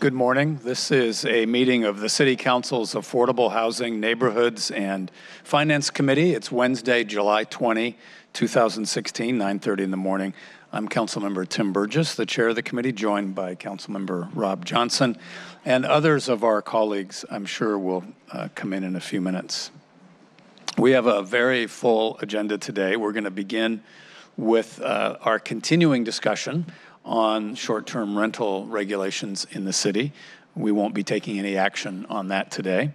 Good morning. This is a meeting of the City Council's Affordable Housing, Neighborhoods, and Finance Committee. It's Wednesday, July 20, 2016, 9:30 in the morning. I'm Councilmember Tim Burgess, the chair of the committee, joined by Councilmember Rob Johnson, and others of our colleagues, I'm sure, will come in a few minutes. We have a very full agenda today. We're going to begin with our continuing discussion on short-term rental regulations in the city. We won't be taking any action on that today.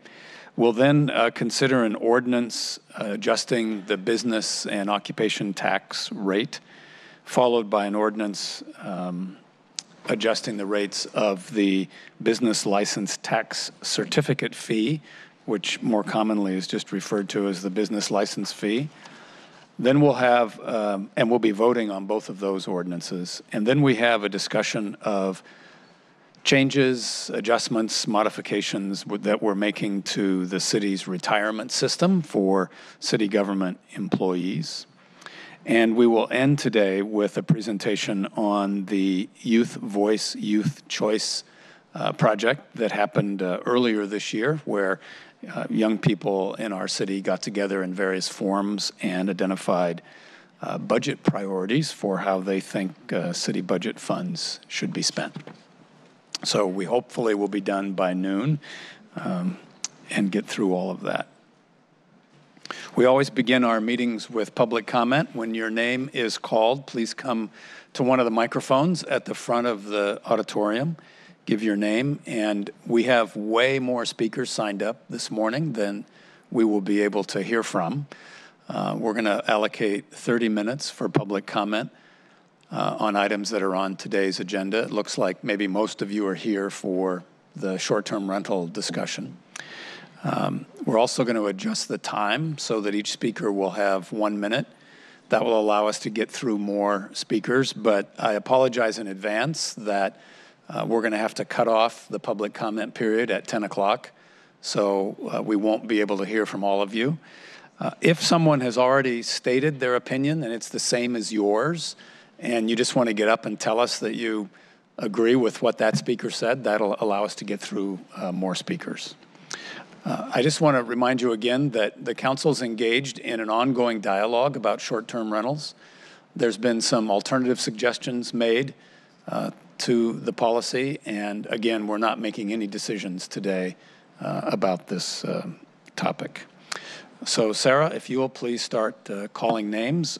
We'll then consider an ordinance adjusting the business and occupation tax rate, followed by an ordinance adjusting the rates of the business license tax certificate fee, which more commonly is just referred to as the business license fee. Then we'll have, and we'll be voting on both of those ordinances. And then we have a discussion of changes, adjustments, modifications that we're making to the city's retirement system for city government employees. And we will end today with a presentation on the Youth Voice, Youth Choice project that happened earlier this year, where young people in our city got together in various forums and identified budget priorities for how they think city budget funds should be spent. So we hopefully will be done by noon and get through all of that. We always begin our meetings with public comment. When your name is called, please come to one of the microphones at the front of the auditorium. Give your name, and we have way more speakers signed up this morning than we will be able to hear from. We're going to allocate 30 minutes for public comment on items that are on today's agenda. It looks like maybe most of you are here for the short-term rental discussion. We're also going to adjust the time so that each speaker will have 1 minute. That will allow us to get through more speakers, but I apologize in advance that we're going to have to cut off the public comment period at 10 o'clock, so we won't be able to hear from all of you. If someone has already stated their opinion and it's the same as yours, and you just want to get up and tell us that you agree with what that speaker said, that'll allow us to get through more speakers. I just want to remind you again that the council's engaged in an ongoing dialogue about short-term rentals. There's been some alternative suggestions made to the policy, and again, we're not making any decisions today about this topic. So Sarah, if you will please start calling names,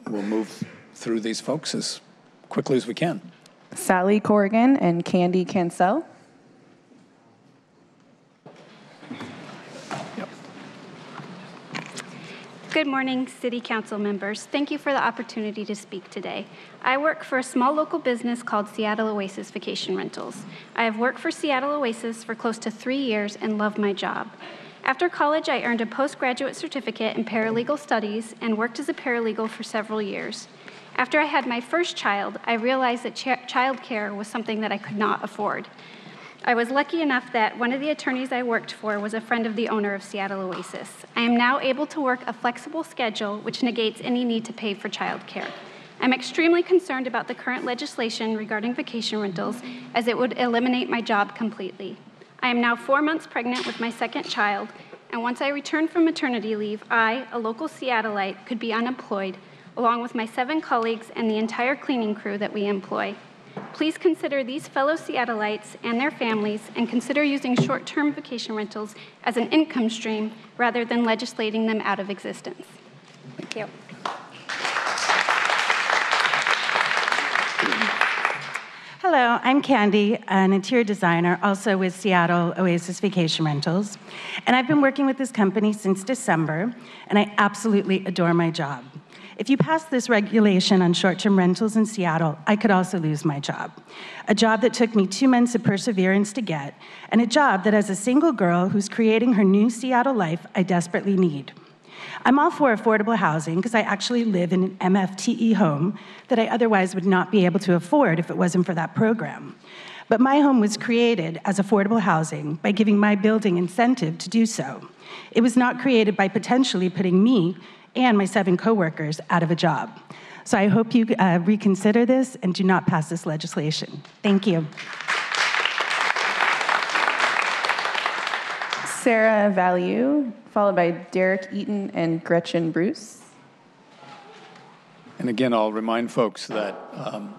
we'll move through these folks as quickly as we can. Sally Corrigan and Candy Cancel. Good morning, City Council members. Thank you for the opportunity to speak today. I work for a small local business called Seattle Oasis Vacation Rentals. I have worked for Seattle Oasis for close to 3 years and love my job. After college, I earned a postgraduate certificate in paralegal studies and worked as a paralegal for several years. After I had my first child, I realized that child care was something that I could not afford. I was lucky enough that one of the attorneys I worked for was a friend of the owner of Seattle Oasis. I am now able to work a flexible schedule, which negates any need to pay for child care. I'm extremely concerned about the current legislation regarding vacation rentals, as it would eliminate my job completely. I am now 4 months pregnant with my second child, and once I return from maternity leave, I, a local Seattleite, could be unemployed, along with my 7 colleagues and the entire cleaning crew that we employ. Please consider these fellow Seattleites and their families, and consider using short-term vacation rentals as an income stream rather than legislating them out of existence. Thank you. Hello, I'm Candy, an interior designer, also with Seattle Oasis Vacation Rentals. And I've been working with this company since December, and I absolutely adore my job. If you pass this regulation on short-term rentals in Seattle, I could also lose my job. A job that took me 2 months of perseverance to get, and a job that as a single girl who's creating her new Seattle life, I desperately need. I'm all for affordable housing because I actually live in an MFTE home that I otherwise would not be able to afford if it wasn't for that program. But my home was created as affordable housing by giving my building incentive to do so. It was not created by potentially putting me and my 7 coworkers out of a job. So I hope you reconsider this and do not pass this legislation. Thank you. Sarah Value, followed by Derek Eaton and Gretchen Bruce. And again, I'll remind folks that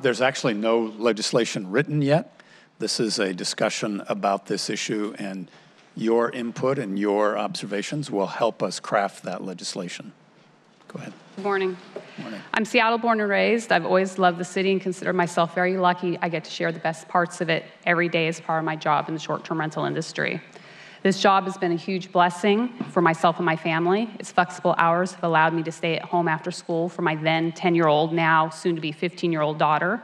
there's actually no legislation written yet. This is a discussion about this issue, and your input and your observations will help us craft that legislation. Go ahead. Good morning. Morning. I'm Seattle born and raised. I've always loved the city and consider myself very lucky I get to share the best parts of it every day as part of my job in the short-term rental industry. This job has been a huge blessing for myself and my family. Its flexible hours have allowed me to stay at home after school for my then 10-year-old, now soon-to-be 15-year-old daughter.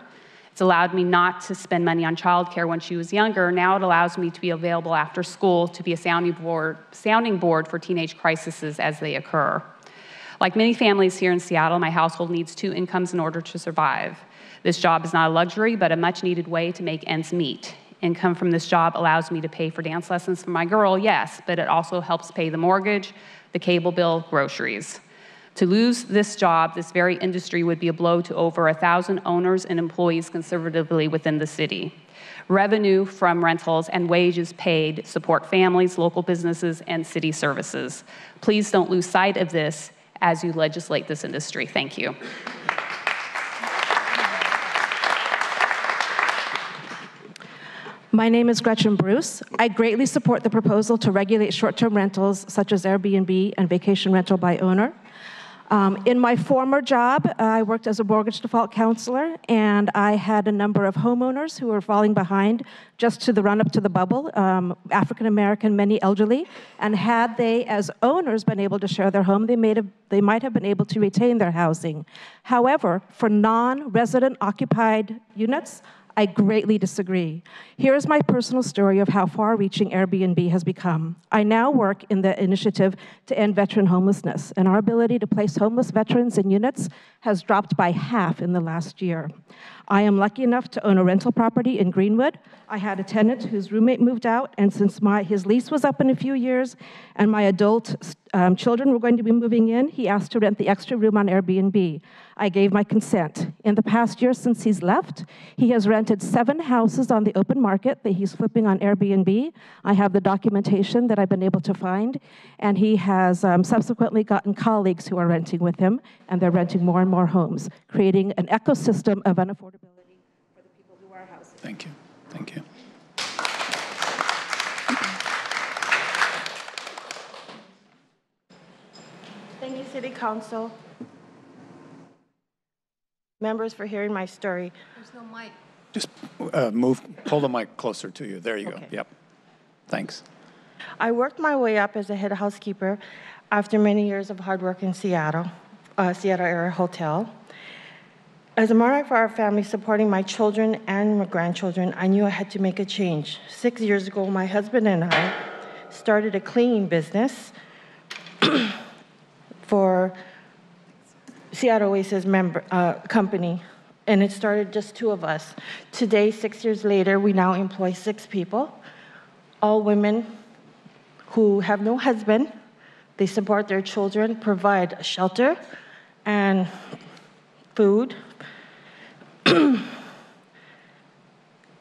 It's allowed me not to spend money on childcare when she was younger. Now it allows me to be available after school to be a sounding board for teenage crises as they occur. Like many families here in Seattle, my household needs 2 incomes in order to survive. This job is not a luxury, but a much-needed way to make ends meet. Income from this job allows me to pay for dance lessons for my girl, yes, but it also helps pay the mortgage, the cable bill, groceries. To lose this job, this very industry would be a blow to over 1,000 owners and employees conservatively within the city. Revenue from rentals and wages paid support families, local businesses, and city services. Please don't lose sight of this as you legislate this industry. Thank you. My name is Gretchen Bruce. I greatly support the proposal to regulate short-term rentals such as Airbnb and vacation rental by owner. In my former job, I worked as a mortgage default counselor, and I had a number of homeowners who were falling behind just to the run-up to the bubble, African American, many elderly, and had they, as owners, been able to share their home, they might have been able to retain their housing. However, for non-resident occupied units, I greatly disagree. Here is my personal story of how far-reaching Airbnb has become. I now work in the initiative to end veteran homelessness, and our ability to place homeless veterans in units has dropped by half in the last year. I am lucky enough to own a rental property in Greenwood. I had a tenant whose roommate moved out, and since his lease was up in a few years and my adult children were going to be moving in, he asked to rent the extra room on Airbnb. I gave my consent. In the past year since he's left, he has rented 7 houses on the open market that he's flipping on Airbnb. I have the documentation that I've been able to find, and he has subsequently gotten colleagues who are renting with him, and they're renting more and more homes, creating an ecosystem of unaffordability for the people who are housing. Thank you. Thank you. Thank you, City Council members, for hearing my story. There's no mic. Just pull the mic closer to you. There you go. Yep. Thanks. I worked my way up as a head housekeeper after many years of hard work in Seattle area hotel. As a monarch for our family, supporting my children and my grandchildren, I knew I had to make a change. 6 years ago, my husband and I started a cleaning business for Seattle Oasis company, and it started just 2 of us. Today, 6 years later, we now employ 6 people, all women who have no husband. They support their children, provide shelter and food,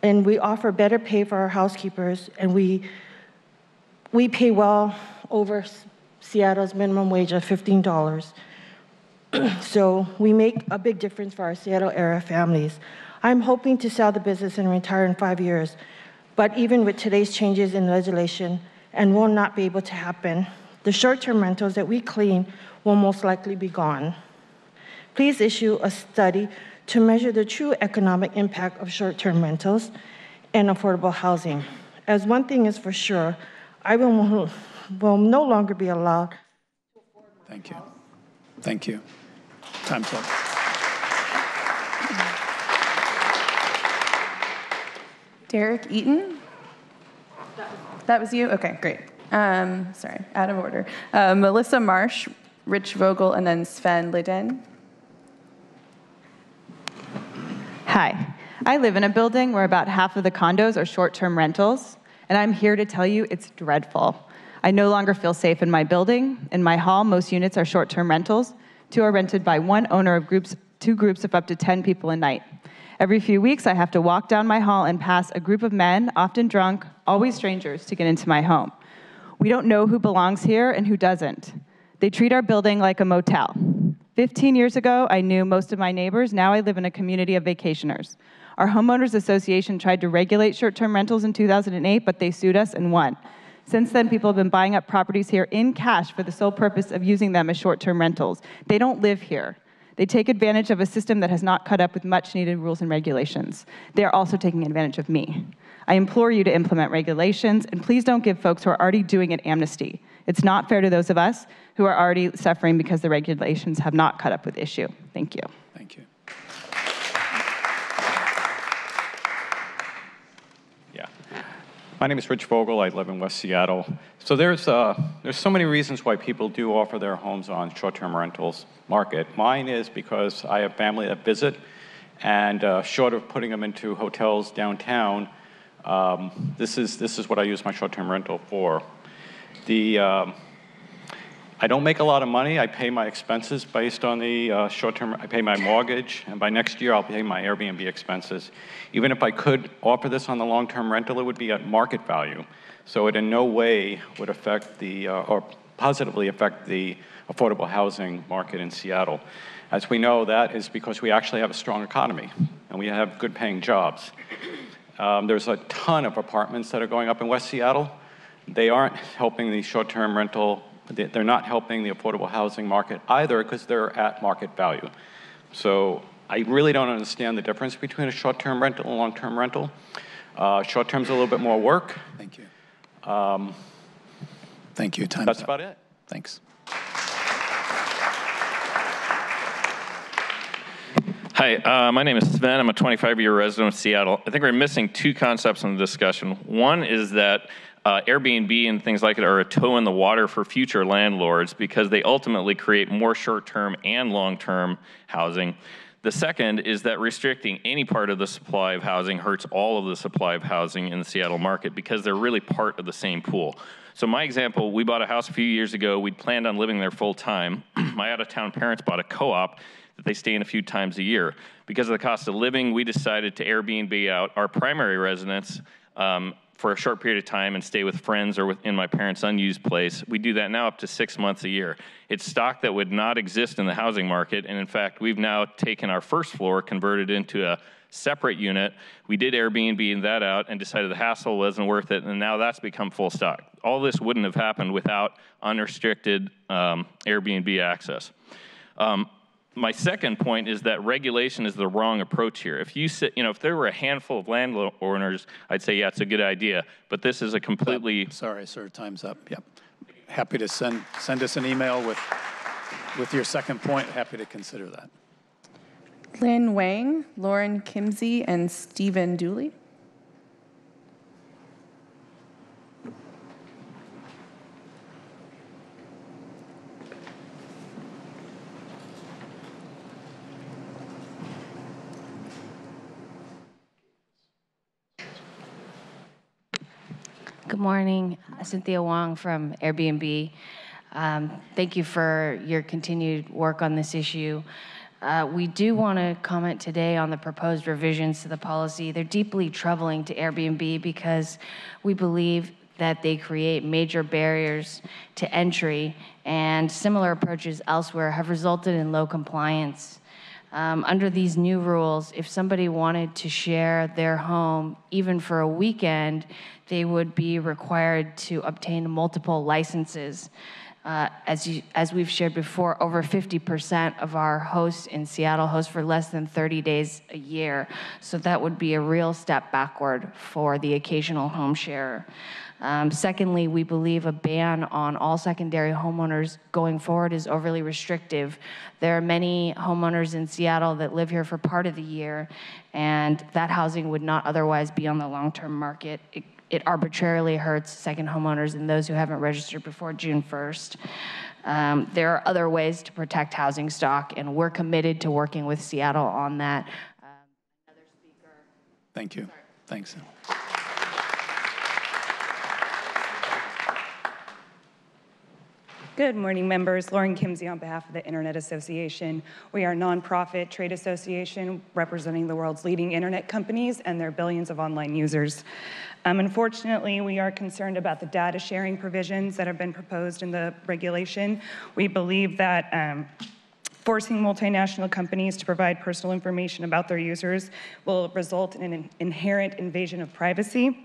and we offer better pay for our housekeepers, and we pay well over Seattle's minimum wage of $15. So we make a big difference for our Seattle area families. I'm hoping to sell the business and retire in 5 years, but even with today's changes in legislation, and will not be able to happen, the short-term rentals that we clean will most likely be gone. Please issue a study to measure the true economic impact of short-term rentals and affordable housing. As one thing is for sure, I will no longer be allowed to afford my Thank you. Thank you. Time's up. Derek Eaton? That was you? Okay, great. Sorry, out of order. Melissa Marsh, Rich Vogel, and then Sven Liden. Hi. I live in a building where about half of the condos are short-term rentals, and I'm here to tell you it's dreadful. I no longer feel safe in my building. In my hall, most units are short-term rentals. 2 are rented by one owner of 2 groups of up to 10 people a night. Every few weeks, I have to walk down my hall and pass a group of men, often drunk, always strangers, to get into my home. We don't know who belongs here and who doesn't. They treat our building like a motel. 15 years ago, I knew most of my neighbors. Now I live in a community of vacationers. Our homeowners association tried to regulate short-term rentals in 2008, but they sued us and won. Since then, people have been buying up properties here in cash for the sole purpose of using them as short-term rentals. They don't live here. They take advantage of a system that has not caught up with much-needed rules and regulations. They are also taking advantage of me. I implore you to implement regulations, and please don't give folks who are already doing it amnesty. It's not fair to those of us who are already suffering because the regulations have not caught up with the issue. Thank you. Thank you. Yeah. My name is Rich Vogel. I live in West Seattle. So there's so many reasons why people do offer their homes on short-term rentals market. Mine is because I have family that visit, and short of putting them into hotels downtown, this is what I use my short-term rental for. I don't make a lot of money. I pay my expenses based on the short-term. I pay my mortgage, and by next year, I'll pay my Airbnb expenses. Even if I could offer this on the long-term rental, it would be at market value. So it in no way would affect or positively affect the affordable housing market in Seattle. As we know, that is because we actually have a strong economy, and we have good-paying jobs. There's a ton of apartments that are going up in West Seattle. They aren't helping the short-term rental. They're not helping the affordable housing market either because they're at market value. So I really don't understand the difference between a short-term rental and a long-term rental. Short-term's a little bit more work. Thank you. Thank you. Time's That's up. about it. Thanks. Hi, my name is Sven. I'm a 25-year resident of Seattle. I think we're missing two concepts in the discussion. One is that Airbnb and things like it are a toe in the water for future landlords because they ultimately create more short-term and long-term housing. The second is that restricting any part of the supply of housing hurts all of the supply of housing in the Seattle market because they're really part of the same pool. So my example, we bought a house a few years ago. We'd planned on living there full time. My out-of-town parents bought a co-op that they stay in a few times a year. Because of the cost of living, we decided to Airbnb out our primary residence for a short period of time and stay with friends or in my parents' unused place. We do that now up to 6 months a year. It's stock that would not exist in the housing market, and in fact, we've now taken our first floor, converted into a separate unit. We did Airbnb that out and decided the hassle wasn't worth it, and now that's become full stock. All this wouldn't have happened without unrestricted Airbnb access. My second point is that regulation is the wrong approach here. If you sit, if there were a handful of landowners, I'd say, yeah, it's a good idea. But this is a completely... Sorry, sir, time's up. Yep. Happy to send us an email with your second point. Happy to consider that. Lynn Wang, Lauren Kimsey, and Stephen Dooley. Good morning, Cynthia Wong from Airbnb. Thank you for your continued work on this issue. We do want to comment today on the proposed revisions to the policy. They're deeply troubling to Airbnb because we believe that they create major barriers to entry, and similar approaches elsewhere have resulted in low compliance. Under these new rules, if somebody wanted to share their home, even for a weekend, they would be required to obtain multiple licenses. As we've shared before, over 50% of our hosts in Seattle host for less than 30 days a year. So that would be a real step backward for the occasional home sharer. Secondly, we believe a ban on all secondary homeowners going forward is overly restrictive. There are many homeowners in Seattle that live here for part of the year, and that housing would not otherwise be on the long-term market. It arbitrarily hurts second homeowners and those who haven't registered before June 1st. There are other ways to protect housing stock, and we're committed to working with Seattle on that. Another speaker. Thank you. Thanks. Good morning, members. Lauren Kimsey on behalf of the Internet Association. We are a nonprofit trade association representing the world's leading internet companies and their billions of online users. Unfortunately, we are concerned about the data sharing provisions that have been proposed in the regulation. We believe that forcing multinational companies to provide personal information about their users will result in an inherent invasion of privacy.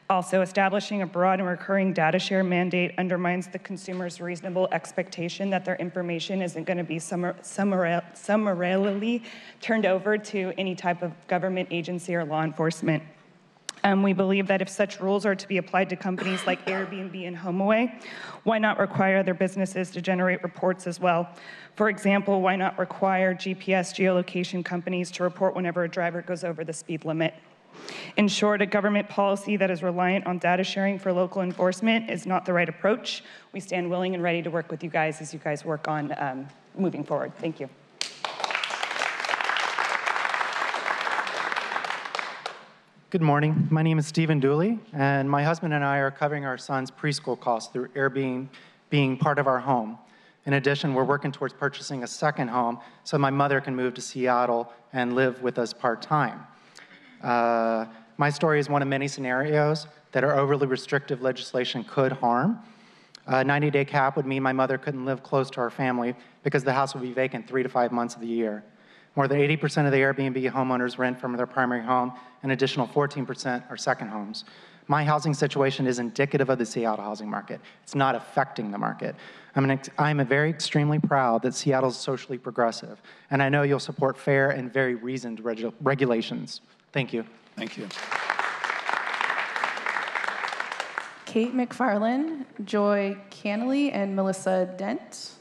Also, establishing a broad and recurring data share mandate undermines the consumer's reasonable expectation that their information isn't going to be summarily turned over to any type of government agency or law enforcement. We believe that if such rules are to be applied to companies like Airbnb and HomeAway, why not require their businesses to generate reports as well? For example, why not require GPS geolocation companies to report whenever a driver goes over the speed limit? In short, a government policy that is reliant on data sharing for local enforcement is not the right approach. We stand willing and ready to work with you guys as you guys work on moving forward. Thank you. Good morning. My name is Stephen Dooley, and my husband and I are covering our son's preschool costs through Airbnb being part of our home. In addition, we're working towards purchasing a second home so my mother can move to Seattle and live with us part-time. My story is one of many scenarios that our overly restrictive legislation could harm. A 90-day cap would mean my mother couldn't live close to our family because the house would be vacant 3 to 5 months of the year. More than 80% of the Airbnb homeowners rent from their primary home, an additional 14% are second homes. My housing situation is indicative of the Seattle housing market. It's not affecting the market. I'm very extremely proud that Seattle is socially progressive, and I know you'll support fair and very reasoned regulations. Thank you. Thank you. Kate McFarland, Joy Cannelly, and Melissa Dent.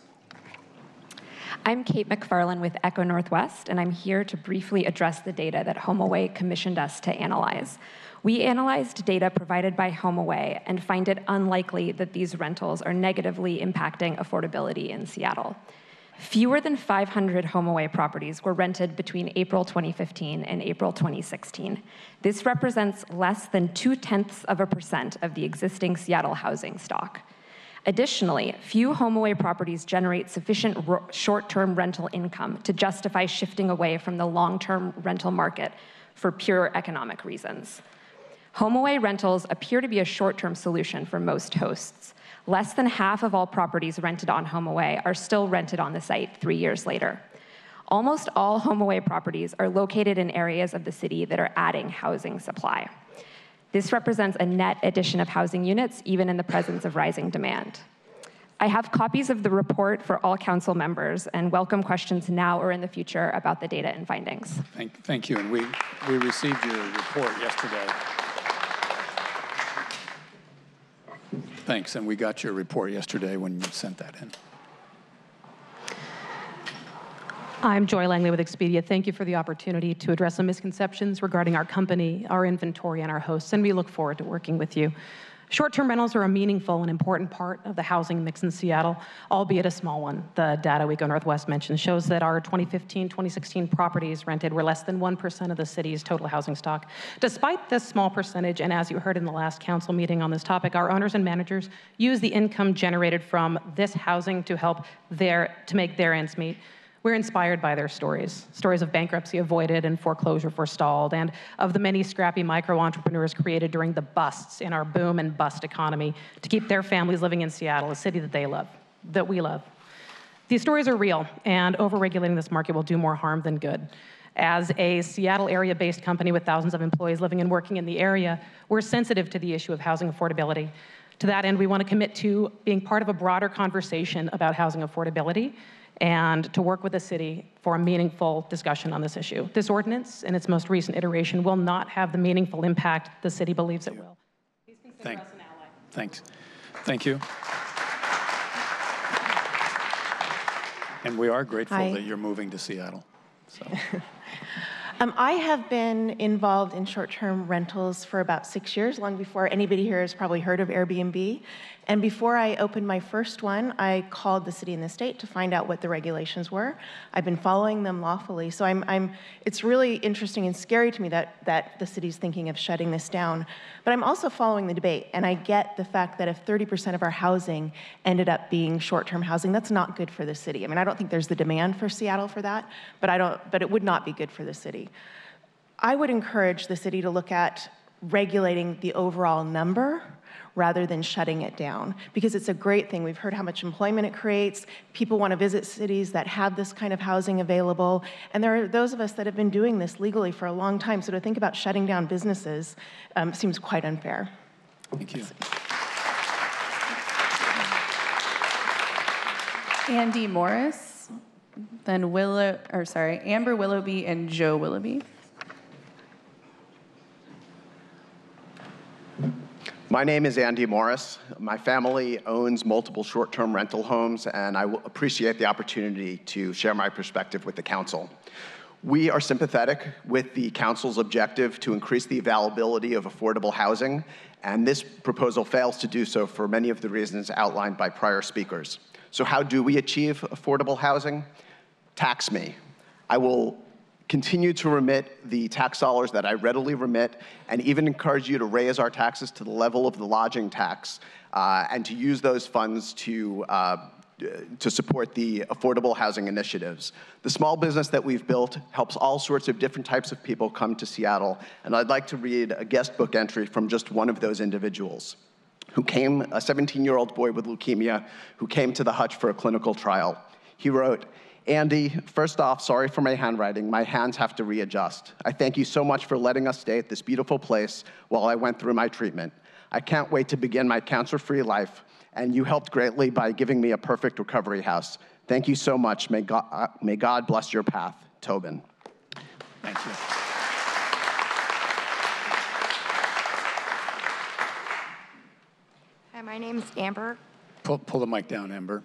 I'm Kate McFarland with Echo Northwest, and I'm here to briefly address the data that HomeAway commissioned us to analyze. We analyzed data provided by HomeAway and find it unlikely that these rentals are negatively impacting affordability in Seattle. Fewer than 500 HomeAway properties were rented between April 2015 and April 2016. This represents less than 0.2% of the existing Seattle housing stock. Additionally, few HomeAway properties generate sufficient short-term rental income to justify shifting away from the long-term rental market for pure economic reasons. HomeAway rentals appear to be a short-term solution for most hosts. Less than half of all properties rented on HomeAway are still rented on the site 3 years later. Almost all HomeAway properties are located in areas of the city that are adding housing supply. This represents a net addition of housing units, even in the presence of rising demand. I have copies of the report for all council members and welcome questions now or in the future about the data and findings. Thank you, and we received your report yesterday. Thanks, and we got your report yesterday when you sent that in. I'm Joy Langley with Expedia. Thank you for the opportunity to address some misconceptions regarding our company, our inventory, and our hosts, and we look forward to working with you. Short-term rentals are a meaningful and important part of the housing mix in Seattle, albeit a small one. The data Echo Northwest mentioned shows that our 2015-2016 properties rented were less than 1% of the city's total housing stock. Despite this small percentage, and as you heard in the last council meeting on this topic, our owners and managers use the income generated from this housing to help to make their ends meet. We're inspired by their stories of bankruptcy avoided and foreclosure forestalled, and of the many scrappy micro-entrepreneurs created during the busts in our boom and bust economy to keep their families living in Seattle, a city that they love, that we love. These stories are real, and over-regulating this market will do more harm than good. As a Seattle area-based company with thousands of employees living and working in the area, we're sensitive to the issue of housing affordability. To that end, we want to commit to being part of a broader conversation about housing affordability and to work with the city for a meaningful discussion on this issue. This ordinance, in its most recent iteration, will not have the meaningful impact the city believes it will. Please consider us an ally. Thanks. Thank you. And we are grateful that you're moving to Seattle. So. I have been involved in short-term rentals for about 6 years, long before anybody here has probably heard of Airbnb. And before I opened my first one, I called the city and the state to find out what the regulations were. I've been following them lawfully. So it's really interesting and scary to me that the city's thinking of shutting this down. But I'm also following the debate, and I get the fact that if 30% of our housing ended up being short-term housing, that's not good for the city. I mean, I don't think there's the demand for Seattle for that, but it would not be good for the city. I would encourage the city to look at regulating the overall number rather than shutting it down, because it's a great thing. We've heard how much employment it creates. People want to visit cities that have this kind of housing available, and there are those of us that have been doing this legally for a long time, so to think about shutting down businesses seems quite unfair. Thank you. Andy Morris, then Amber Willoughby and Joe Willoughby. My name is Andy Morris. My family owns multiple short-term rental homes, and I appreciate the opportunity to share my perspective with the council. We are sympathetic with the council's objective to increase the availability of affordable housing, and this proposal fails to do so for many of the reasons outlined by prior speakers. So how do we achieve affordable housing? Tax me. I will continue to remit the tax dollars that I readily remit, and even encourage you to raise our taxes to the level of the lodging tax, and to use those funds to support the affordable housing initiatives. The small business that we've built helps all sorts of different types of people come to Seattle, and I'd like to read a guest book entry from just one of those individuals, who came, a 17-year-old boy with leukemia, who came to the Hutch for a clinical trial. He wrote, "Andy, first off, sorry for my handwriting. My hands have to readjust. I thank you so much for letting us stay at this beautiful place while I went through my treatment. I can't wait to begin my cancer-free life, and you helped greatly by giving me a perfect recovery house. Thank you so much. May God bless your path. Tobin." Thank you. Hi, my name's Amber. Pull the mic down, Amber.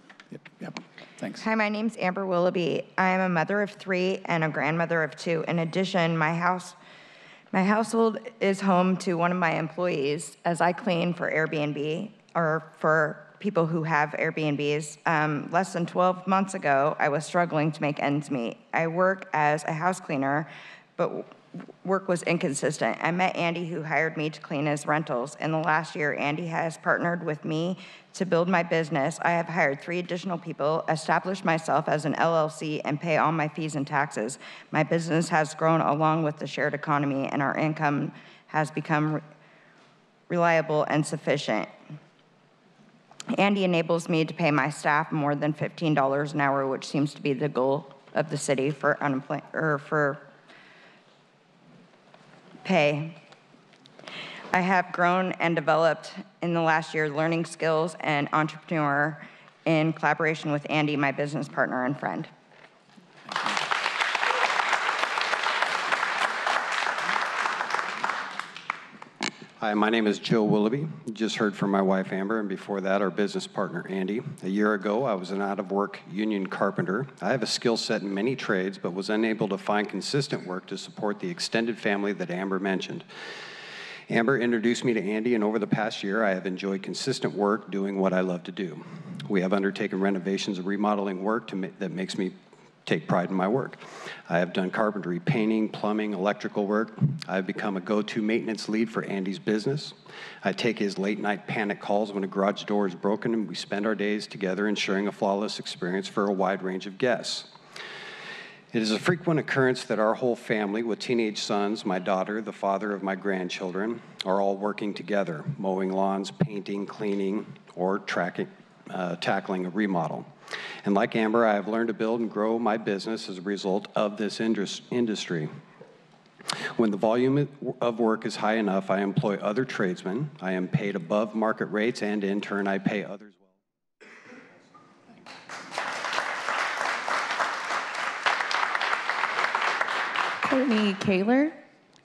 Yep. Thanks. Hi, my name's Amber Willoughby. I am a mother of 3 and a grandmother of 2. In addition, my household is home to one of my employees as I clean for Airbnb, or for people who have Airbnbs. Less than 12 months ago, I was struggling to make ends meet. I work as a house cleaner, but work was inconsistent. I met Andy, who hired me to clean his rentals. In the last year, Andy has partnered with me to build my business. I have hired 3 additional people, established myself as an LLC, and pay all my fees and taxes. My business has grown along with the shared economy, and our income has become reliable and sufficient. Andy enables me to pay my staff more than $15 an hour, which seems to be the goal of the city for pay. I have grown and developed in the last year learning skills and entrepreneur in collaboration with Andy, my business partner and friend. Hi, my name is Joe Willoughby. You just heard from my wife, Amber, and before that, our business partner, Andy. A year ago, I was an out-of-work union carpenter. I have a skill set in many trades, but was unable to find consistent work to support the extended family that Amber mentioned. Amber introduced me to Andy, and over the past year, I have enjoyed consistent work doing what I love to do. We have undertaken renovations and remodeling work that makes me take pride in my work. I have done carpentry, painting, plumbing, electrical work. I've become a go-to maintenance lead for Andy's business. I take his late-night panic calls when a garage door is broken, and we spend our days together ensuring a flawless experience for a wide range of guests. It is a frequent occurrence that our whole family, with teenage sons, my daughter, the father of my grandchildren, are all working together, mowing lawns, painting, cleaning, or tackling a remodel. And like Amber, I have learned to build and grow my business as a result of this industry. When the volume of work is high enough, I employ other tradesmen. I am paid above market rates, and in turn, I pay others well.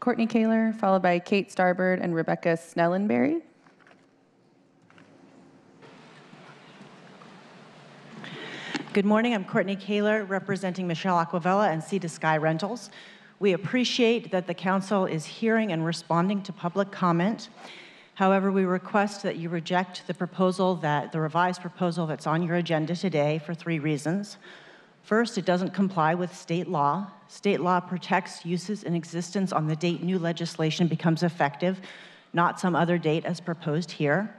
Courtney Kaler, followed by Kate Starbird and Rebecca Snellenberry. Good morning, I'm Courtney Kaler, representing Michelle Aquavella and Sea to Sky Rentals. We appreciate that the council is hearing and responding to public comment. However, we request that you reject the revised proposal that's on your agenda today for 3 reasons. First, it doesn't comply with state law. State law protects uses in existence on the date new legislation becomes effective, not some other date as proposed here.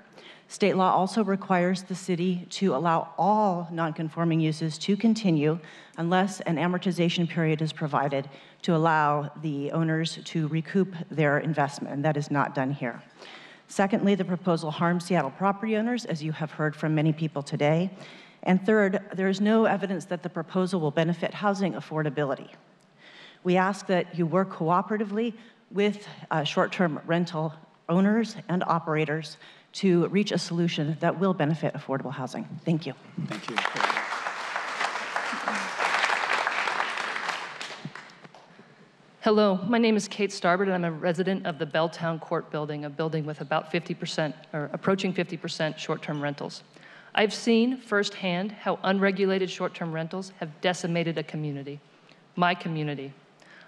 State law also requires the city to allow all nonconforming uses to continue unless an amortization period is provided to allow the owners to recoup their investment, and that is not done here. Secondly, the proposal harms Seattle property owners, as you have heard from many people today. And third, there is no evidence that the proposal will benefit housing affordability. We ask that you work cooperatively with short-term rental owners and operators to reach a solution that will benefit affordable housing. Thank you. Thank you. Hello, my name is Kate Starbird, and I'm a resident of the Belltown Court building, a building with about 50% or approaching 50% short-term rentals. I've seen firsthand how unregulated short-term rentals have decimated a community, my community.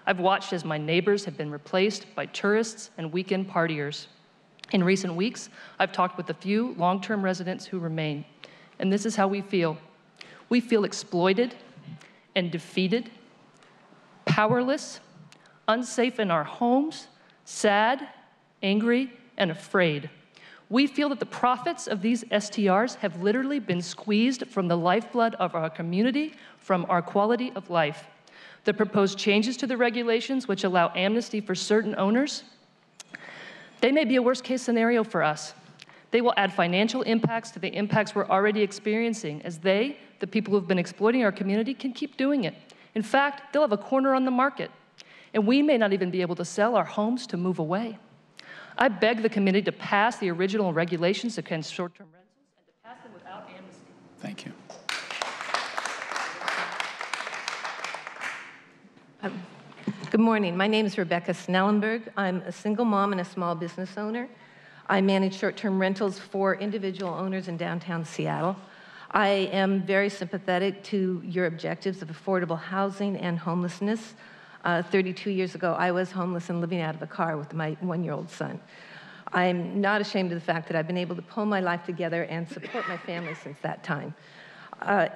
I've watched as my neighbors have been replaced by tourists and weekend partiers. In recent weeks, I've talked with a few long-term residents who remain, and this is how we feel. We feel exploited and defeated, powerless, unsafe in our homes, sad, angry, and afraid. We feel that the profits of these STRs have literally been squeezed from the lifeblood of our community, from our quality of life. The proposed changes to the regulations, which allow amnesty for certain owners, they may be a worst-case scenario for us. They will add financial impacts to the impacts we're already experiencing, as they, the people who've been exploiting our community, can keep doing it. In fact, they'll have a corner on the market, and we may not even be able to sell our homes to move away. I beg the committee to pass the original regulations against short-term rentals and to pass them without amnesty. Thank you. Good morning. My name is Rebecca Snellenberg. I'm a single mom and a small business owner. I manage short-term rentals for individual owners in downtown Seattle. I am very sympathetic to your objectives of affordable housing and homelessness. 32 years ago, I was homeless and living out of a car with my 1-year-old son. I'm not ashamed of the fact that I've been able to pull my life together and support my family since that time.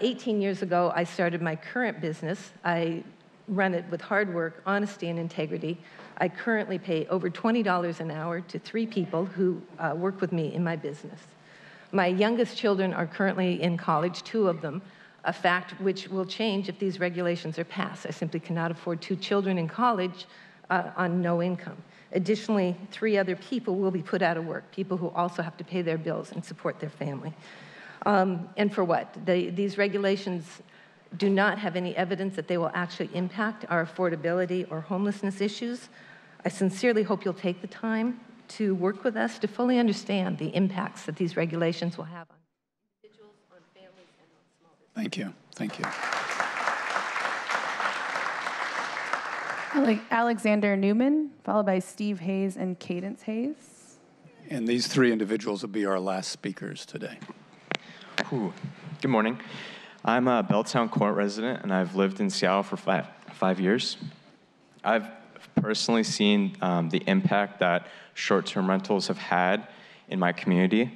18 years ago, I started my current business. I run it with hard work, honesty, and integrity. I currently pay over $20 an hour to 3 people who work with me in my business. My youngest children are currently in college, 2 of them, a fact which will change if these regulations are passed. I simply cannot afford 2 children in college on no income. Additionally, 3 other people will be put out of work, people who also have to pay their bills and support their family. And for what? These regulations do not have any evidence that they will actually impact our affordability or homelessness issues. I sincerely hope you'll take the time to work with us to fully understand the impacts that these regulations will have on individuals, on families, and on small businesses. Thank you. Thank you. Alexander Newman, followed by Steve Hayes and Cadence Hayes. And these 3 individuals will be our last speakers today. Good morning. I'm a Belltown Court resident, and I've lived in Seattle for 5 years. I've personally seen the impact that short-term rentals have had in my community,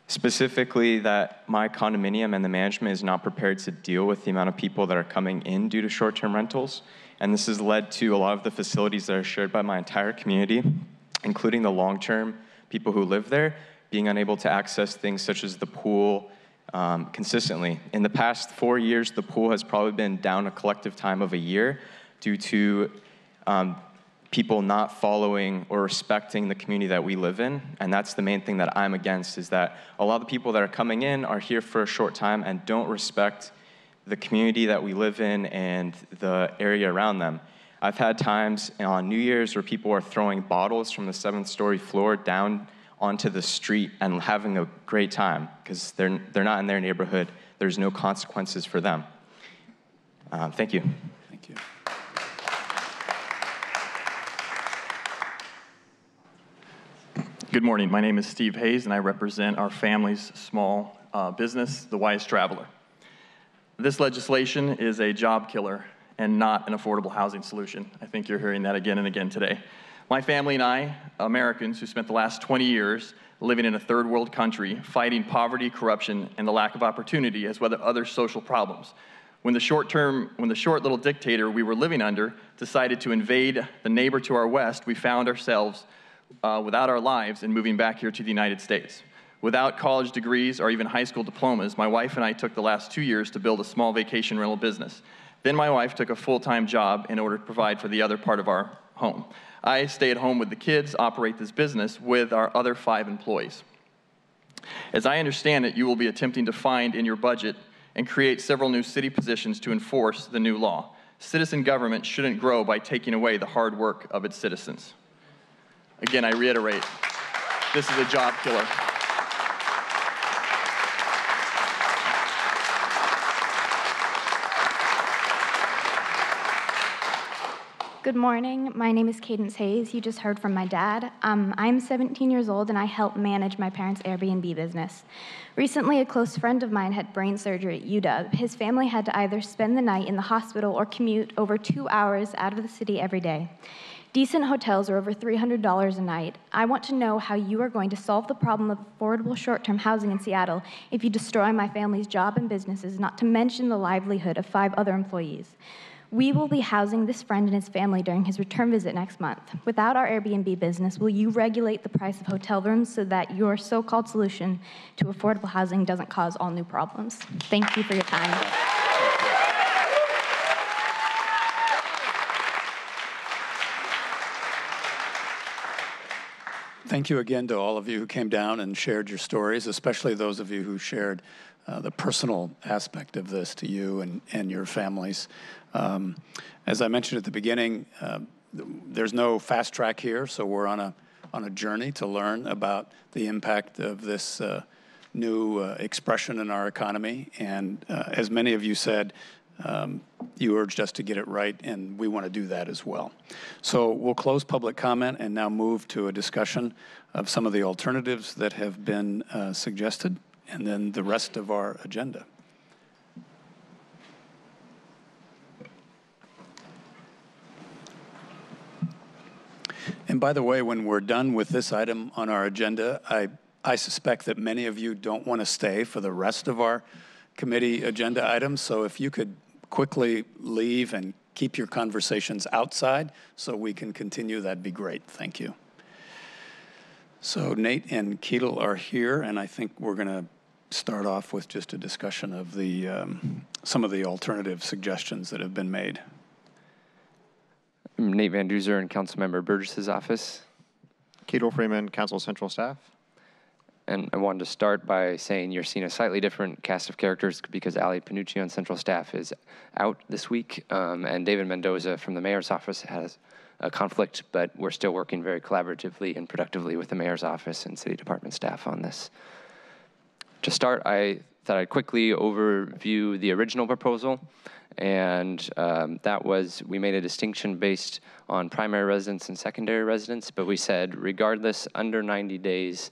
specifically that my condominium and the management is not prepared to deal with the amount of people that are coming in due to short-term rentals. And this has led to a lot of the facilities that are shared by my entire community, including the long-term people who live there, being unable to access things such as the pool consistently. In the past 4 years, the pool has probably been down a collective time of a year due to people not following or respecting the community that we live in. And that's the main thing that I'm against, is that a lot of the people that are coming in are here for a short time and don't respect the community that we live in and the area around them. I've had times on New Year's where people are throwing bottles from the 7th-story floor down onto the street and having a great time because they're not in their neighborhood. There's no consequences for them. Thank you. Thank you. Good morning. My name is Steve Hayes, and I represent our family's small business, The Wise Traveler. This legislation is a job killer and not an affordable housing solution. I think you're hearing that again and again today. My family and I, Americans who spent the last 20 years living in a third world country, fighting poverty, corruption, and the lack of opportunity as well as other social problems. When the short little dictator we were living under decided to invade the neighbor to our west, we found ourselves without our lives and moving back here to the United States. Without college degrees or even high school diplomas, my wife and I took the last 2 years to build a small vacation rental business. Then my wife took a full-time job in order to provide for the other part of our home. I stay at home with the kids, operate this business with our other 5 employees. As I understand it, you will be attempting to find in your budget and create several new city positions to enforce the new law. Citizen government shouldn't grow by taking away the hard work of its citizens. Again, I reiterate, this is a job killer. Good morning. My name is Cadence Hayes. You just heard from my dad. I'm 17 years old, and I help manage my parents' Airbnb business. Recently, a close friend of mine had brain surgery at UW. His family had to either spend the night in the hospital or commute over 2 hours out of the city every day. Decent hotels are over $300 a night. I want to know how you are going to solve the problem of affordable short-term housing in Seattle if you destroy my family's job and businesses, not to mention the livelihood of 5 other employees. We will be housing this friend and his family during his return visit next month. Without our Airbnb business, will you regulate the price of hotel rooms so that your so-called solution to affordable housing doesn't cause all new problems? Thank you for your time. Thank you again to all of you who came down and shared your stories, especially those of you who shared the personal aspect of this to you and your families. As I mentioned at the beginning, there's no fast track here, so we're on a journey to learn about the impact of this new expression in our economy. And as many of you said, you urged us to get it right, and we want to do that as well. So we'll close public comment and now move to a discussion of some of the alternatives that have been suggested, and then the rest of our agenda. And by the way, when we're done with this item on our agenda, I suspect that many of you don't want to stay for the rest of our committee agenda items. So if you could quickly leave and keep your conversations outside so we can continue, that'd be great. Thank you. So Nate and Ketel are here, and I think we're going to start off with just a discussion of the some of the alternative suggestions that have been made. I'm Nate Van Duzer in Councilmember Burgess's office. Ketel Freeman, Council Central staff. And I wanted to start by saying you're seeing a slightly different cast of characters because Ali Panucci on Central staff is out this week, and David Mendoza from the Mayor's office has a conflict, but we're still working very collaboratively and productively with the Mayor's office and City Department staff on this. To start, I thought I'd quickly overview the original proposal, and that was, we made a distinction based on primary residence and secondary residence, but we said regardless, under 90 days,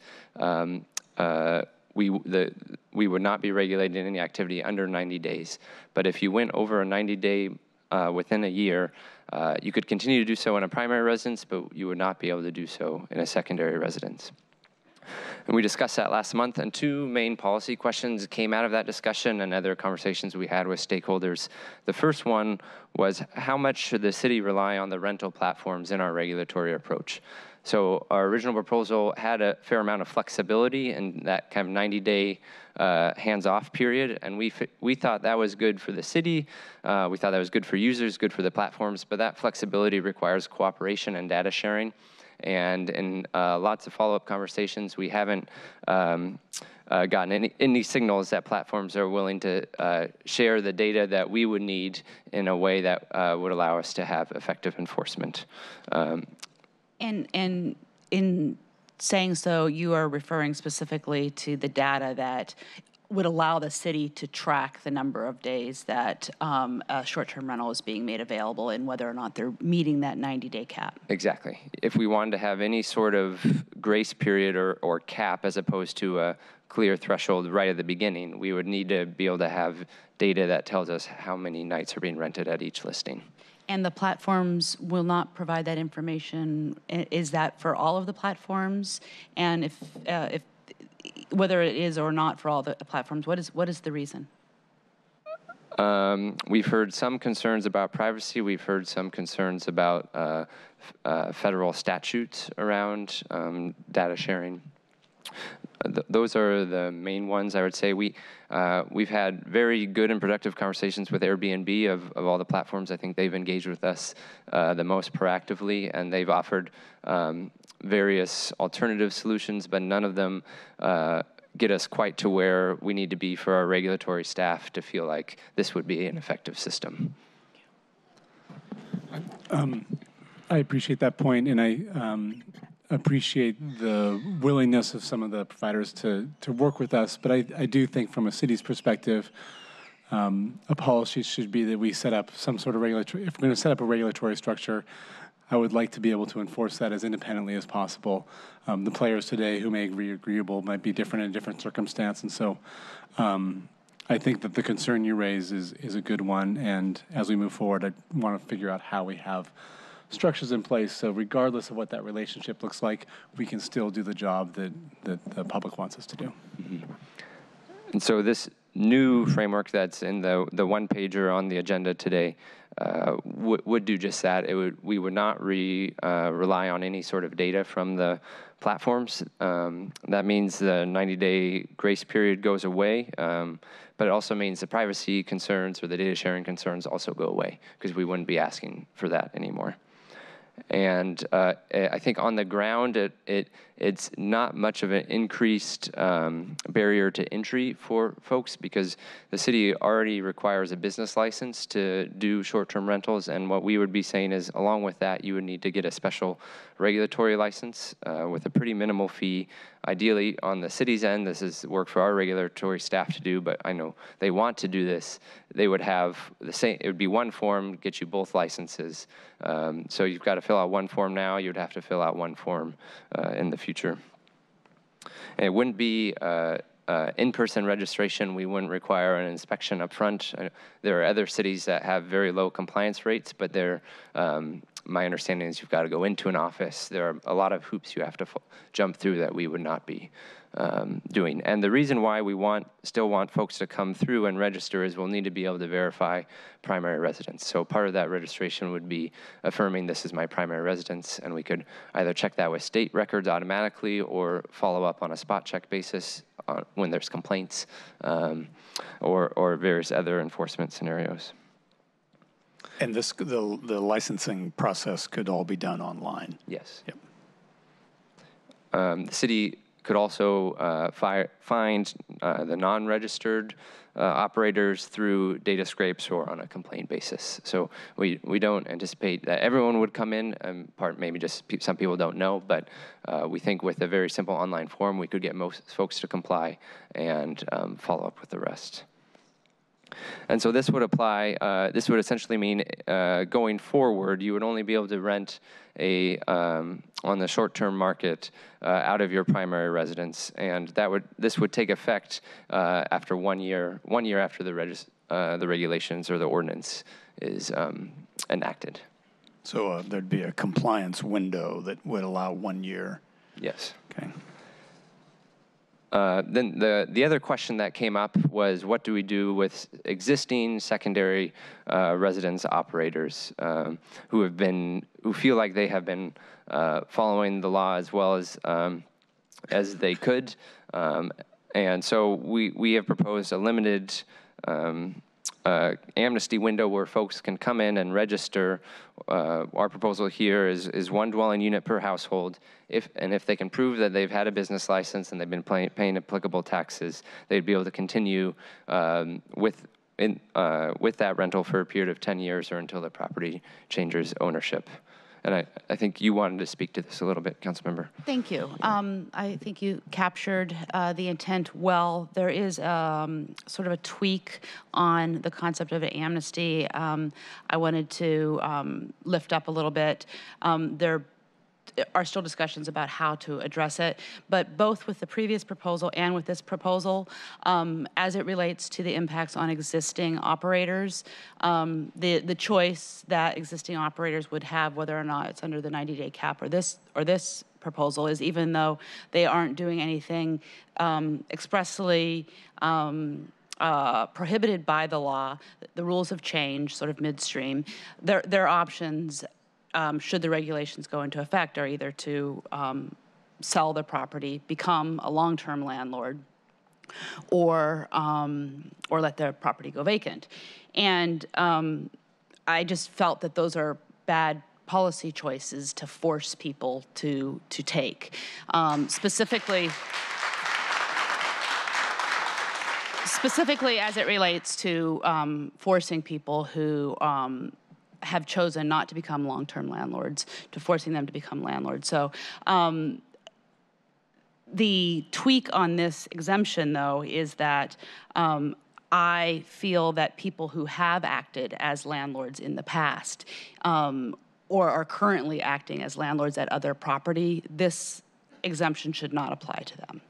we would not be regulating any activity under 90 days. But if you went over a 90-day within a year, you could continue to do so in a primary residence, but you would not be able to do so in a secondary residence. And we discussed that last month, and 2 main policy questions came out of that discussion and other conversations we had with stakeholders. The first one was, how much should the city rely on the rental platforms in our regulatory approach? So our original proposal had a fair amount of flexibility in that kind of 90-day hands-off period, and we thought that was good for the city. We thought that was good for users, good for the platforms, but that flexibility requires cooperation and data sharing. And in lots of follow-up conversations, we haven't gotten any signals that platforms are willing to share the data that we would need in a way that would allow us to have effective enforcement. And in saying so, you are referring specifically to the data that would allow the city to track the number of days that a short-term rental is being made available and whether or not they're meeting that 90-day cap. Exactly. If we wanted to have any sort of grace period or cap as opposed to a clear threshold right at the beginning, we would need to be able to have data that tells us how many nights are being rented at each listing. And the platforms will not provide that information. Is that for all of the platforms? And if whether it is or not for all the platforms, what is the reason? We've heard some concerns about privacy. We've heard some concerns about federal statutes around data sharing. Those are the main ones, I would say. We've had very good and productive conversations with Airbnb of all the platforms. I think they've engaged with us the most proactively, and they've offered various alternative solutions, but none of them get us quite to where we need to be for our regulatory staff to feel like this would be an effective system. I appreciate that point, and I appreciate the willingness of some of the providers to work with us, but I do think from a city's perspective, a policy should be that we set up some sort of regulatory, if we're going to set up a regulatory structure, I would like to be able to enforce that as independently as possible. The players today who may agree agreeable might be different in different circumstance, and so I think that the concern you raise is a good one, and as we move forward, I want to figure out how we have structures in place so regardless of what that relationship looks like, we can still do the job that the public wants us to do. Mm-hmm. And so this new framework that's in the one-pager on the agenda today would do just that. We would not rely on any sort of data from the platforms. That means the 90-day grace period goes away, but it also means the privacy concerns or the data sharing concerns also go away because we wouldn't be asking for that anymore. And I think on the ground, it's not much of an increased barrier to entry for folks because the city already requires a business license to do short-term rentals. And what we would be saying is, along with that, you would need to get a special regulatory license with a pretty minimal fee. Ideally, on the city's end, this is work for our regulatory staff to do, but I know they want to do this. They would have the same, it would be one form, get you both licenses. So you've got to fill out one form now, you'd have to fill out one form in the future. And it wouldn't be in-person registration. We wouldn't require an inspection up front. There are other cities that have very low compliance rates, but they're my understanding is you've got to go into an office. There are a lot of hoops you have to jump through that we would not be doing. And the reason why we still want folks to come through and register is we'll need to be able to verify primary residence. So part of that registration would be affirming this is my primary residence, and we could either check that with state records automatically or follow up on a spot check basis when there's complaints or various other enforcement scenarios. And the licensing process could all be done online? Yes. Yep. The city could also find the non-registered operators through data scrapes or on a complaint basis. So we don't anticipate that everyone would come in, maybe just some people don't know, but we think with a very simple online form, we could get most folks to comply and follow up with the rest. And so this would apply, this would essentially mean going forward, you would only be able to rent on the short-term market out of your primary residence. And this would take effect after 1 year after the regulations or the ordinance is enacted. So there'd be a compliance window that would allow 1 year? Yes. Okay. Then the other question that came up was, what do we do with existing secondary residence operators who feel like they have been following the law as well as they could, and so we have proposed a limited amnesty window where folks can come in and register. Our proposal here is one dwelling unit per household. If they can prove that they've had a business license and they've been paying applicable taxes, they'd be able to continue with that rental for a period of 10 years or until the property changes ownership. And I think you wanted to speak to this a little bit, Councilmember. Thank you. I think you captured the intent well. There is sort of a tweak on the concept of an amnesty I wanted to lift up a little bit. are still discussions about how to address it, but both with the previous proposal and with this proposal, as it relates to the impacts on existing operators, the choice that existing operators would have, whether or not it's under the 90-day cap or this proposal, is even though they aren't doing anything expressly prohibited by the law, the rules have changed sort of midstream. Their options, should the regulations go into effect, are either to sell their property, become a long-term landlord, or let their property go vacant. And I just felt that those are bad policy choices to force people to take. Specifically as it relates to forcing people who have chosen not to become long-term landlords, to forcing them to become landlords. So the tweak on this exemption, though, is that I feel that people who have acted as landlords in the past or are currently acting as landlords at other property, this exemption should not apply to them.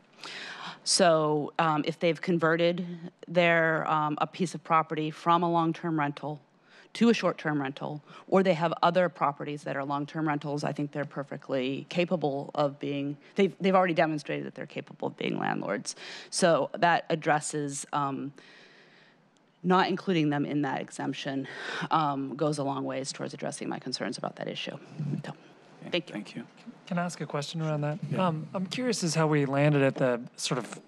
So if they've converted their a piece of property from a long-term rental to a short-term rental, or they have other properties that are long-term rentals, I think they're perfectly capable of being, they've already demonstrated that they're capable of being landlords. So that addresses, not including them in that exemption goes a long ways towards addressing my concerns about that issue. So, thank you. Thank you. Can I ask a question around that? Yeah. I'm curious as how we landed at the sort of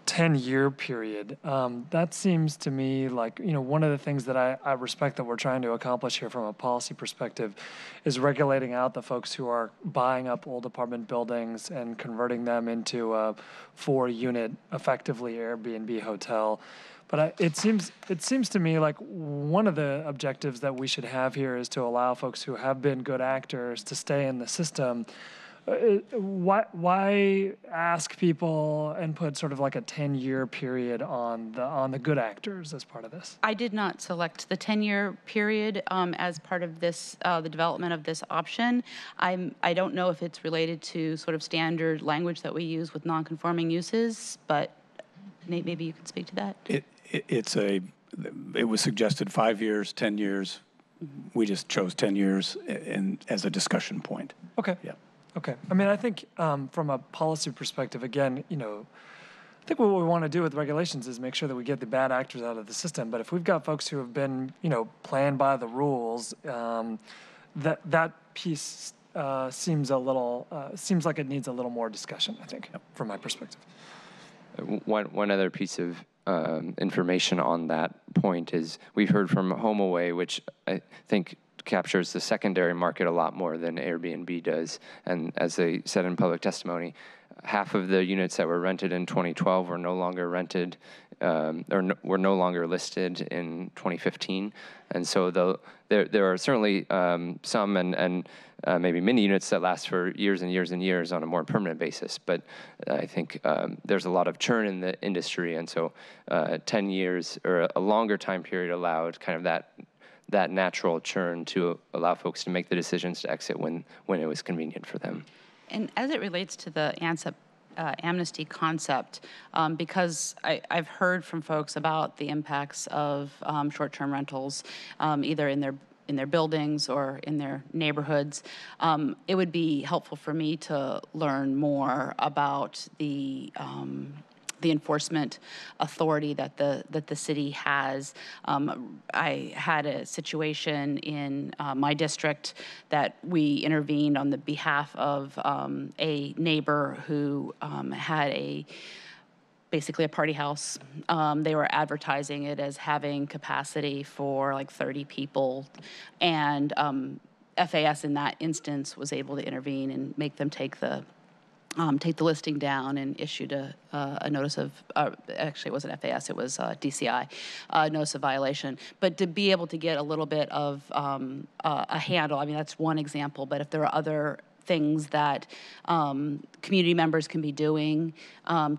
10-year period. That seems to me like, one of the things that I respect that we're trying to accomplish here from a policy perspective is regulating out the folks who are buying up old apartment buildings and converting them into a 4-unit, effectively Airbnb hotel. But it seems to me like one of the objectives that we should have here is to allow folks who have been good actors to stay in the system. Why ask people and put sort of like a 10-year period on the good actors as part of this? I did not select the 10-year period as part of this, the development of this option. I don't know if it's related to sort of standard language that we use with non-conforming uses, but maybe you could speak to that. It was suggested 5 years, 10 years. We just chose 10 years as a discussion point. Okay. Yeah. Okay. I mean, I think from a policy perspective, again, I think what we want to do with regulations is make sure that we get the bad actors out of the system. But if we've got folks who have been, playing by the rules, that piece seems like it needs a little more discussion, I think, from my perspective. One other piece of information on that point is we've heard from HomeAway, which I think captures the secondary market a lot more than Airbnb does. And as they said in public testimony, half of the units that were rented in 2012 were no longer rented were no longer listed in 2015. And so there are certainly some and maybe many units that last for years and years and years on a more permanent basis. But I think there's a lot of churn in the industry. And so 10 years or a longer time period allowed kind of that natural churn to allow folks to make the decisions to exit when it was convenient for them. And as it relates to the amnesty concept, because I've heard from folks about the impacts of short-term rentals, either in their buildings or in their neighborhoods, it would be helpful for me to learn more about the enforcement authority that the city has. I had a situation in my district that we intervened on the behalf of a neighbor who had basically a party house. They were advertising it as having capacity for like 30 people, and FAS in that instance was able to intervene and make them take the listing down and issued a notice of, actually it wasn't FAS, it was DCI, notice of violation. But to be able to get a little bit of a handle, I mean, that's one example, but if there are other things that community members can be doing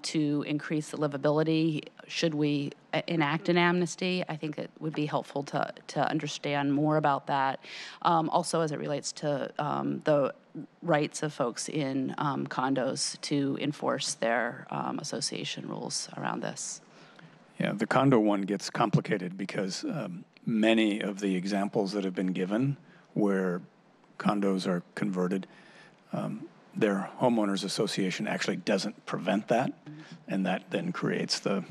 to increase the livability, should we enact an amnesty. I think it would be helpful to understand more about that. Also, as it relates to the rights of folks in condos to enforce their association rules around this. Yeah, the condo one gets complicated because many of the examples that have been given where condos are converted, their homeowners association actually doesn't prevent that, and that then creates the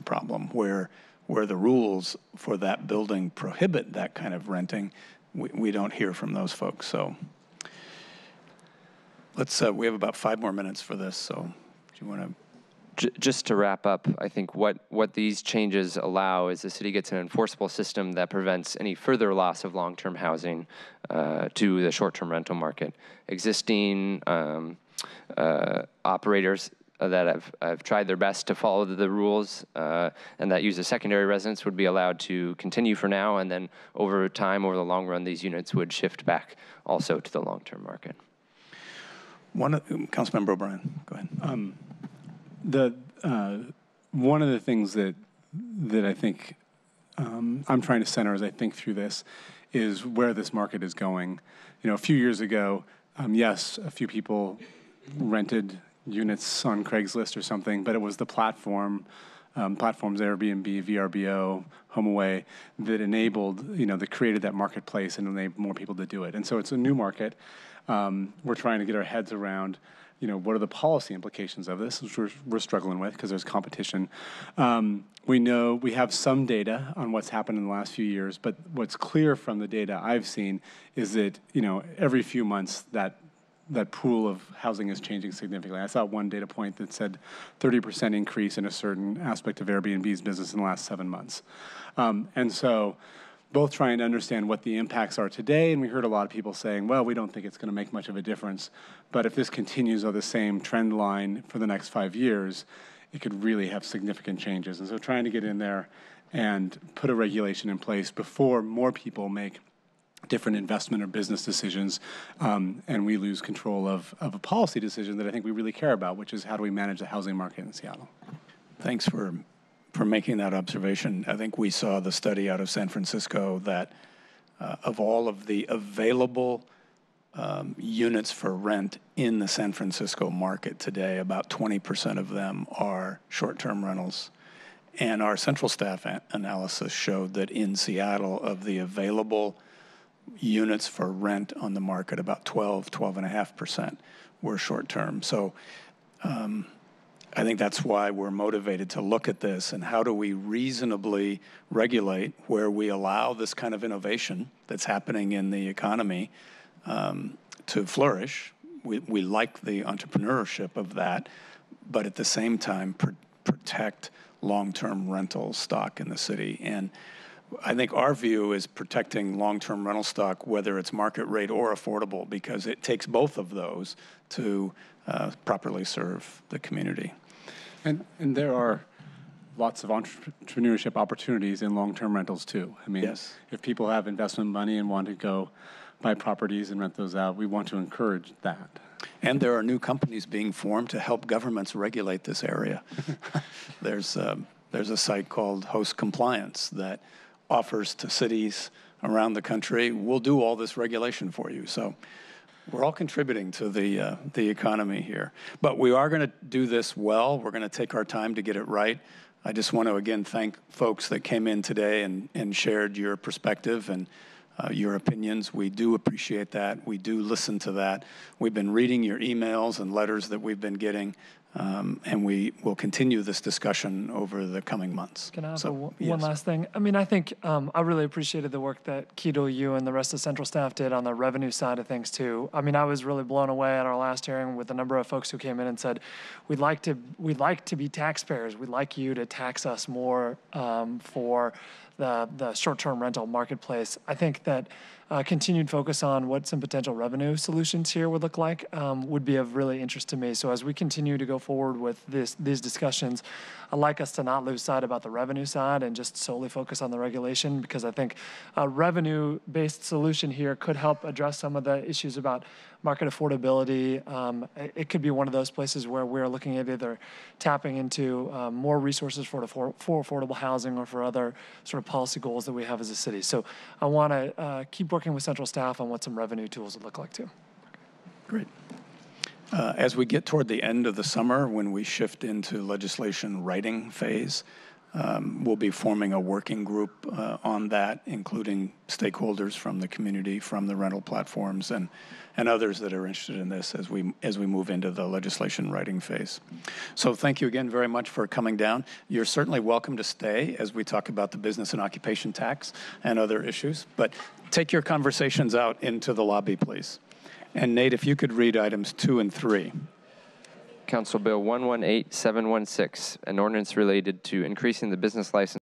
problem where the rules for that building prohibit that kind of renting. We don't hear from those folks. So let's we have about 5 more minutes for this. So do you want to? Just to wrap up, I think what these changes allow is the city gets an enforceable system that prevents any further loss of long-term housing to the short-term rental market. Existing operators that have tried their best to follow the rules and that use a secondary residence would be allowed to continue for now, and then over time, over the long run, these units would shift back also to the long-term market. Councilmember O'Brien, go ahead. One of the things that I think I'm trying to center as I think through this is where this market is going. You know, a few years ago, yes, a few people rented units on Craigslist or something, but it was the platforms Airbnb, VRBO, HomeAway that enabled, that created that marketplace and enabled more people to do it. And so it's a new market. We're trying to get our heads around what are the policy implications of this, which we're struggling with because there's competition. We know we have some data on what's happened in the last few years, but what's clear from the data I've seen is that, every few months that pool of housing is changing significantly. I saw one data point that said 30% increase in a certain aspect of Airbnb's business in the last 7 months. And so both trying to understand what the impacts are today, and we heard a lot of people saying, well, we don't think it's going to make much of a difference, but if this continues on the same trend line for the next 5 years, it could really have significant changes. And so trying to get in there and put a regulation in place before more people make different investment or business decisions, and we lose control of a policy decision that I think we really care about, which is how do we manage the housing market in Seattle. Thanks for making that observation. I think we saw the study out of San Francisco that of all of the available units for rent in the San Francisco market today, about 20% of them are short-term rentals. And our central staff analysis showed that in Seattle, of the available units for rent on the market, about 12.5% were short-term. So I think that's why we're motivated to look at this and how do we reasonably regulate where we allow this kind of innovation that's happening in the economy to flourish. We like the entrepreneurship of that, but at the same time protect long-term rental stock in the city. And I think our view is protecting long-term rental stock, whether it's market rate or affordable, because it takes both of those to properly serve the community. And there are lots of entrepreneurship opportunities in long-term rentals too. I mean, yes. If people have investment money and want to go buy properties and rent those out, we want to encourage that. And there are new companies being formed to help governments regulate this area. There's a site called Host Compliance that offers to cities around the country, we'll do all this regulation for you. So we're all contributing to the economy here. But we are going to do this well. We're going to take our time to get it right. I just want to, again, thank folks that came in today and shared your perspective and your opinions. We do appreciate that. We do listen to that. We've been reading your emails and letters that we've been getting, and we will continue this discussion over the coming months. Can I add So, one last thing? I mean, I think I really appreciated the work that Keto, you, and the rest of Central staff did on the revenue side of things too. I mean, I was really blown away at our last hearing with the number of folks who came in and said, we'd like to be taxpayers. We'd like you to tax us more for the short-term rental marketplace. I think that continued focus on what some potential revenue solutions here would look like would be of really interest to me. So as we continue to go forward with these discussions, I'd like us to not lose sight about the revenue side and just solely focus on the regulation, because I think a revenue-based solution here could help address some of the issues about market affordability. It could be one of those places where we're looking at either tapping into more resources for affordable housing or for other sort of policy goals that we have as a city. So I want to keep working with central staff on what some revenue tools would look like too. Great. As we get toward the end of the summer, when we shift into legislation writing phase, we'll be forming a working group on that, including stakeholders from the community, from the rental platforms, and others that are interested in this as we move into the legislation writing phase. So thank you again very much for coming down. You're certainly welcome to stay as we talk about the business and occupation tax and other issues, but take your conversations out into the lobby, please. And Nate, if you could read items 2 and 3. Council Bill 118716, an ordinance related to increasing the business license